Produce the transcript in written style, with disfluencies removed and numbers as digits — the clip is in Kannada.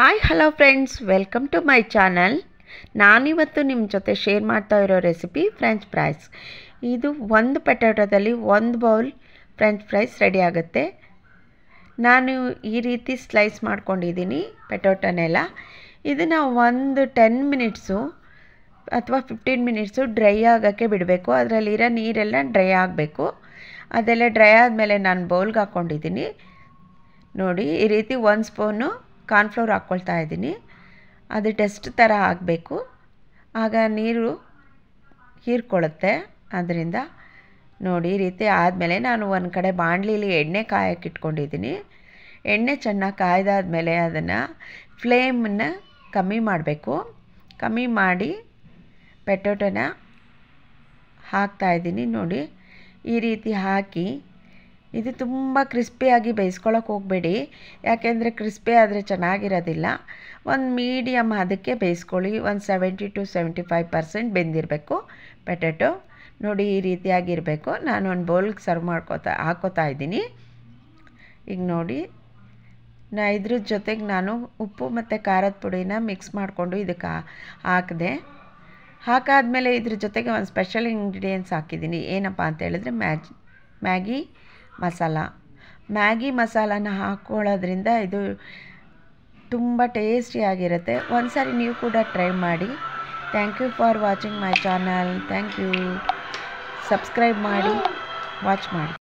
Hi hello friends, welcome to my channel. ನಾನಿವತ್ತು ನಿಮ್ಮ ಜೊತೆ ಶೇರ್ ಮಾಡ್ತಾ ಇರೋ ರೆಸಿಪಿ ಫ್ರೆಂಚ್ ಫ್ರೈಸ್. ಇದು ಒಂದು ಪೊಟ್ಯಾಟೋದಲ್ಲಿ ಒಂದು ಬೌಲ್ ಫ್ರೆಂಚ್ ಫ್ರೈಸ್ ರೆಡಿ ಆಗುತ್ತೆ. ನಾನು ಈ ರೀತಿ ಸ್ಲೈಸ್ ಮಾಡ್ಕೊಂಡಿದ್ದೀನಿ ಪೊಟ್ಯಾಟೋನೆಲ್ಲ. ಇದನ್ನು ಒಂದು 10 ಮಿನಿಟ್ಸು ಅಥವಾ 15 ಮಿನಿಟ್ಸು ಡ್ರೈ ಆಗೋಕ್ಕೆ ಬಿಡಬೇಕು. ಅದರಲ್ಲಿರೋ ನೀರೆಲ್ಲ ಡ್ರೈ ಆಗಬೇಕು. ಅದೆಲ್ಲ ಡ್ರೈ ಆದಮೇಲೆ ನಾನು ಬೌಲ್ಗೆ ಹಾಕ್ಕೊಂಡಿದ್ದೀನಿ. ನೋಡಿ, ಈ ರೀತಿ 1 ಸ್ಪೂನು ಕಾರ್ನ್ಫ್ಲೋರ್ ಹಾಕ್ಕೊಳ್ತಾ ಇದ್ದೀನಿ. ಅದು ಟೆಸ್ಟ್ ಥರ ಆಗಬೇಕು, ಆಗ ನೀರು ಹೀರ್ಕೊಳ್ಳುತ್ತೆ. ಅದರಿಂದ ನೋಡಿ, ಈ ರೀತಿ ಆದಮೇಲೆ ನಾನು ಒಂದು ಕಡೆ ಬಾಣಲಿಲಿ ಎಣ್ಣೆ ಕಾಯಕ್ಕೆ ಇಟ್ಕೊಂಡಿದ್ದೀನಿ. ಎಣ್ಣೆ ಚೆನ್ನಾಗಿ ಕಾಯ್ದಾದ್ಮೇಲೆ ಅದನ್ನು ಫ್ಲೇಮನ್ನು ಕಮ್ಮಿ ಮಾಡಬೇಕು. ಕಮ್ಮಿ ಮಾಡಿ ಪೊಟ್ಯಾಟೋನ ಹಾಕ್ತಾಯಿದ್ದೀನಿ. ನೋಡಿ, ಈ ರೀತಿ ಹಾಕಿ ಇದು ತುಂಬ ಕ್ರಿಸ್ಪಿಯಾಗಿ ಬೇಯಿಸ್ಕೊಳ್ಳೋಕೆ ಹೋಗಬೇಡಿ, ಯಾಕೆಂದರೆ ಕ್ರಿಸ್ಪಿ ಆದರೆ ಚೆನ್ನಾಗಿರೋದಿಲ್ಲ. ಒಂದು ಮೀಡಿಯಮ್ ಅದಕ್ಕೆ ಬೇಯಿಸ್ಕೊಳ್ಳಿ. ಒಂದು 70 to 75% ಬೆಂದಿರಬೇಕು ಪೊಟ್ಯಾಟೊ. ನೋಡಿ, ಈ ರೀತಿಯಾಗಿರಬೇಕು. ನಾನು ಒಂದು ಬೌಲ್ಗೆ ಸರ್ವ್ ಹಾಕೋತಾ ಇದ್ದೀನಿ. ಈಗ ನೋಡಿ, ಇದ್ರ ಜೊತೆಗೆ ನಾನು ಉಪ್ಪು ಮತ್ತು ಖಾರದ ಪುಡಿನ ಮಿಕ್ಸ್ ಮಾಡಿಕೊಂಡು ಇದಕ್ಕೆ ಹಾಕಿದೆ. ಹಾಕಾದ್ಮೇಲೆ ಇದ್ರ ಜೊತೆಗೆ ಒಂದು ಸ್ಪೆಷಲ್ ಇಂಗ್ರೀಡಿಯೆಂಟ್ಸ್ ಹಾಕಿದ್ದೀನಿ. ಏನಪ್ಪ ಅಂತ ಹೇಳಿದ್ರೆ ಮ್ಯಾಗಿ ಮಸಾಲಾನ ಹಾಕ್ಕೊಳ್ಳೋದ್ರಿಂದ ಇದು ತುಂಬ ಟೇಸ್ಟಿಯಾಗಿರುತ್ತೆ. ಒಂದು ಸಾರಿ ನೀವು ಕೂಡ ಟ್ರೈ ಮಾಡಿ. Thank you for watching my channel. Thank you. Subscribe ಮಾಡಿ, ವಾಚ್ ಮಾಡಿ.